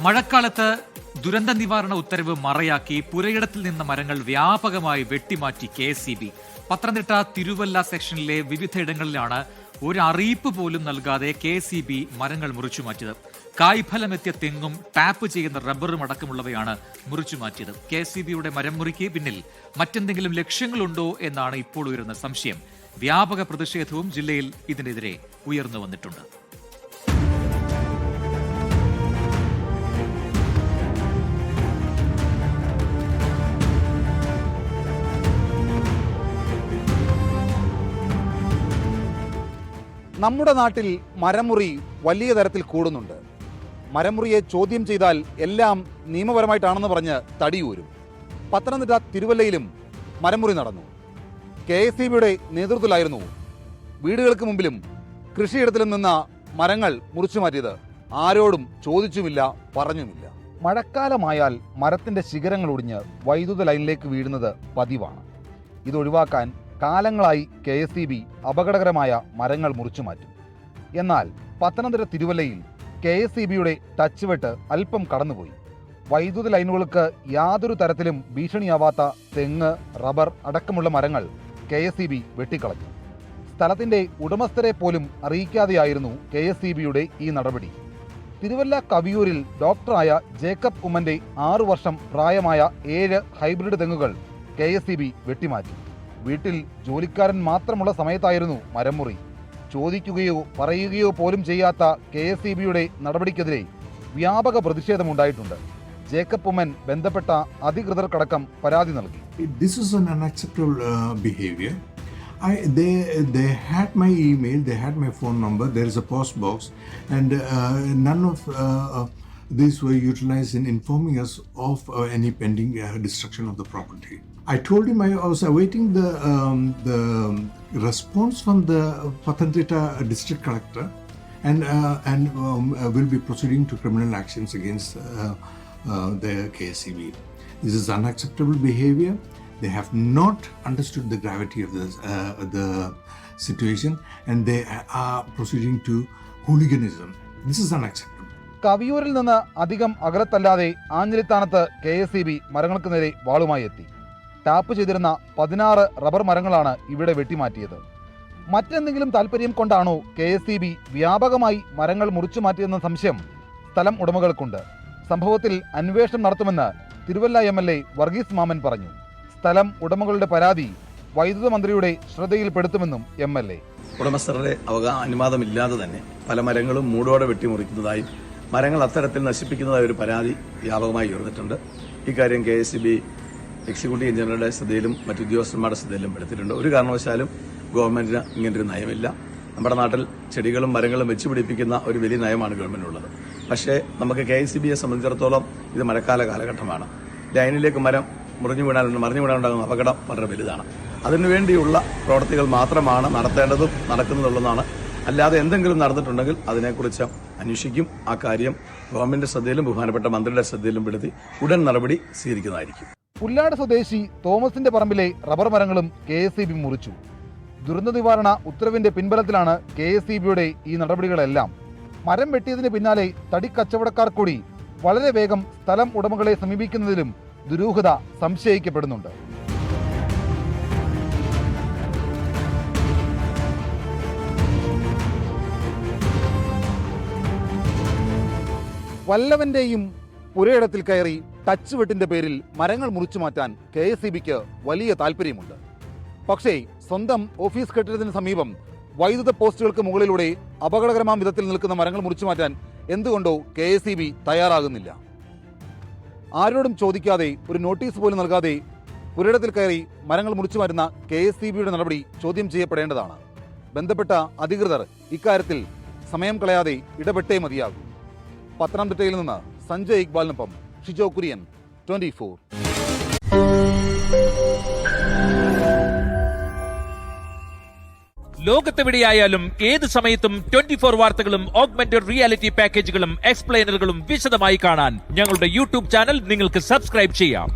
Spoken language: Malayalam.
മഴക്കാലത്ത് ദുരന്ത നിവാരണ ഉത്തരവ് മറയാക്കി പുരയിടത്തിൽ നിന്ന് മരങ്ങൾ വ്യാപകമായി വെട്ടിമാറ്റി KSEB. പത്തനംതിട്ട തിരുവല്ല സെക്ഷനിലെ വിവിധയിടങ്ങളിലാണ് ഒരു അറിയിപ്പ് പോലും നൽകാതെ KSEB മരങ്ങൾ മുറിച്ചുമാറ്റിയത്. കായ്ഫലമെത്തിയ തെങ്ങും ടാപ്പ് ചെയ്യുന്ന റബ്ബറും അടക്കമുള്ളവയാണ് മുറിച്ചുമാറ്റിയത്. KSEBയുടെ മരം മുറിക്ക് പിന്നിൽ മറ്റെന്തെങ്കിലും ലക്ഷ്യങ്ങളുണ്ടോ എന്നാണ് ഇപ്പോൾ ഉയരുന്ന സംശയം. വ്യാപക പ്രതിഷേധവും ജില്ലയിൽ ഇതിനെതിരെ ഉയർന്നു വന്നിട്ടുണ്ട്. നമ്മുടെ നാട്ടിൽ മരമുറി വലിയ തരത്തിൽ കൂടുന്നുണ്ട്. മരമുറിയെ ചോദ്യം ചെയ്താൽ എല്ലാം നിയമപരമായിട്ടാണെന്ന് പറഞ്ഞ് തടിയൂരും. പത്തനംതിട്ട തിരുവല്ലയിലും മരമുറി നടന്നു. KSEBയുടെ നേതൃത്വത്തിലായിരുന്നു വീടുകൾക്ക് മുമ്പിലും കൃഷിയിടത്തിലും നിന്ന മരങ്ങൾ മുറിച്ചു മാറ്റിയത്. ആരോടും ചോദിച്ചുമില്ല, പറഞ്ഞുമില്ല. മഴക്കാലമായാൽ മരത്തിന്റെ ശിഖരങ്ങൾ ഒടിഞ്ഞ് വൈദ്യുത ലൈനിലേക്ക് വീഴുന്നത് പതിവാണ്. ഇതൊഴിവാക്കാൻ കാലങ്ങളായി KSEB അപകടകരമായ മരങ്ങൾ മുറിച്ചു മാറ്റും. എന്നാൽ പത്തനംതിട്ട തിരുവല്ലയിൽ KSEBയുടെ ടച്ച് വെട്ട് അല്പം കടന്നുപോയി. വൈദ്യുത ലൈനുകൾക്ക് യാതൊരു തരത്തിലും ഭീഷണിയാവാത്ത തെങ്ങ്, റബ്ബർ അടക്കമുള്ള മരങ്ങൾ KSEB വെട്ടിക്കളഞ്ഞു. സ്ഥലത്തിന്റെ ഉടമസ്ഥരെ പോലും അറിയിക്കാതെയായിരുന്നു KSEBയുടെ ഈ നടപടി. തിരുവല്ല കവിയൂരിൽ ഡോക്ടറായ ജേക്കബ് ഉമ്മന്റെ 6 വർഷം പ്രായമായ 7 ഹൈബ്രിഡ് തെങ്ങുകൾ KSEB വെട്ടിമാറ്റി. വീട്ടിൽ ജോലിക്കാരൻ മാത്രമുള്ള സമയത്തായിരുന്നു മരമുറി. ചോദിക്കുകയോ പറയുകയോ പോലും ചെയ്യാത്ത KSEBയുടെ നടപടിക്കെതിരെ വ്യാപക പ്രതിഷേധമുണ്ടായിട്ടുണ്ട്. ജേക്കബ് ഉമ്മൻ ബന്ധപ്പെട്ട അധികൃതർക്കടക്കം പരാതി നൽകി. This is an unacceptable behavior. They had my email, they had my phone number, there is a post box, and none of these were utilized in informing us of any pending destruction of the property. I told him I was awaiting the response from the Pathanamthitta district collector, and will be proceeding to criminal actions against the KSEB. This is unacceptable behavior. They have not understood the gravity of the situation, and they are proceeding to hooliganism. This is unacceptable. കവിയൂരിൽ നിന്ന് അധികം അകലത്തല്ലാതെ ആഞ്ഞിലിത്താനത്ത് KSEB മരങ്ങൾക്ക് നേരെ വാളുമായി എത്തി. ടാപ്പ് ചെയ്തിരുന്ന 16 റബ്ബർ മരങ്ങളാണ് ഇവിടെ വെട്ടിമാറ്റിയത്. മറ്റെന്തെങ്കിലും താല്പര്യം കൊണ്ടാണോ KSEB വ്യാപകമായി മരങ്ങൾ മുറിച്ചു മാറ്റിയെന്ന സംശയം സ്ഥലം ഉടമകൾക്കുണ്ട്. സംഭവത്തിൽ അന്വേഷണം നടത്തുമെന്ന് തിരുവല്ല MLA വർഗീസ് മാമൻ പറഞ്ഞു. സ്ഥലം ഉടമകളുടെ പരാതി വൈദ്യുത മന്ത്രിയുടെ ശ്രദ്ധയിൽപ്പെടുത്തുമെന്നും MLA. ഉടമസ്ഥരുടെ അനുവാദമില്ലാതെ തന്നെ പല മരങ്ങളും മൂടോടെ വെട്ടിമുറിക്കുന്നതായും മരങ്ങൾ അത്തരത്തിൽ നശിപ്പിക്കുന്നതായ ഒരു പരാതി വ്യാപകമായി ഉയർന്നിട്ടുണ്ട്. ഇക്കാര്യം KSEB എക്സിക്യൂട്ടീവ് എഞ്ചിനീയറുടെ ശ്രദ്ധയിലും മറ്റു ഉദ്യോഗസ്ഥന്മാരുടെ ശ്രദ്ധയിലും പെടുത്തിയിട്ടുണ്ട്. ഒരു കാരണവശാലും ഗവൺമെന്റിന് ഇങ്ങനൊരു നയമില്ല. നമ്മുടെ നാട്ടിൽ ചെടികളും മരങ്ങളും വെച്ചുപിടിപ്പിക്കുന്ന ഒരു വലിയ നയമാണ് ഗവൺമെന്റിനുള്ളത്. പക്ഷേ നമുക്ക് KSEBയെ സംബന്ധിച്ചിടത്തോളം ഇത് മഴക്കാല കാലഘട്ടമാണ്. ലൈനിലേക്ക് മരം മറിഞ്ഞു വീണാലുണ്ടാകുന്ന അപകടം വളരെ വലുതാണ്. അതിനുവേണ്ടിയുള്ള പ്രവൃത്തികൾ മാത്രമാണ് നടത്തേണ്ടതും നടക്കുന്നതുള്ളതാണ്. അല്ലാതെ എന്തെങ്കിലും നടന്നിട്ടുണ്ടെങ്കിൽ അതിനെക്കുറിച്ച് അന്വേഷിക്കും. ആ കാര്യം ഗവൺമെന്റ് ശ്രദ്ധയിലും ബഹുമാനപ്പെട്ട മന്ത്രിയുടെ ശ്രദ്ധയിലും പെടുത്തി ഉടൻ നടപടി സ്വീകരിക്കുന്നതായിരിക്കും. പുല്ലാട് സ്വദേശി തോമസിന്റെ പറമ്പിലെ റബ്ബർ മരങ്ങളും KSEB മുറിച്ചു. ദുരന്ത നിവാരണ ഉത്തരവിന്റെ പിൻബലത്തിലാണ് KSEBയുടെ ഈ നടപടികളെല്ലാം. മരം വെട്ടിയതിന് പിന്നാലെ തടി കച്ചവടക്കാർ കൂടി വളരെ വേഗം സ്ഥലം ഉടമകളെ സമീപിക്കുന്നതിലും ദുരൂഹത സംശയിക്കപ്പെടുന്നുണ്ട്. വല്ലവന്റെയും പുരയിടത്തിൽ കയറി ടച്ച് വെട്ടിന്റെ പേരിൽ മരങ്ങൾ മുറിച്ചു മാറ്റാൻ KSEBക്ക് വലിയ താല്പര്യമുണ്ട്. പക്ഷേ സ്വന്തം ഓഫീസ് കെട്ടിടത്തിന് സമീപം വൈദ്യുത പോസ്റ്റുകൾക്ക് മുകളിലൂടെ അപകടകരമായ വിധത്തിൽ നിൽക്കുന്ന മരങ്ങൾ മുറിച്ചു മാറ്റാൻ എന്തുകൊണ്ടോ KSEB തയ്യാറാകുന്നില്ല. ആരോടും ചോദിക്കാതെ, ഒരു നോട്ടീസ് പോലും നൽകാതെ പുരയിടത്തിൽ കയറി മരങ്ങൾ മുറിച്ചു മാറ്റുന്ന KSEBയുടെ നടപടി ചോദ്യം ചെയ്യപ്പെടേണ്ടതാണ്. ബന്ധപ്പെട്ട അധികൃതർ ഇക്കാര്യത്തിൽ സമയം കളയാതെ ഇടപെട്ടേ മതിയാകും. പത്തനംതിട്ടയിൽ നിന്ന് സഞ്ജയ് ഇക്ബാലിനൊപ്പം ഷിജോ കുര്യൻ, 24. ലോകത്തെവിടെയായാലും ഏത് സമയത്തും 24 വാർത്തകളും ഓഗ്മെന്റഡ് റിയാലിറ്റി പാക്കേജുകളും എക്സ്പ്ലെയിനറുകളും വിശദമായി കാണാൻ ഞങ്ങളുടെ യൂട്യൂബ് ചാനൽ നിങ്ങൾക്ക് സബ്സ്ക്രൈബ് ചെയ്യാം.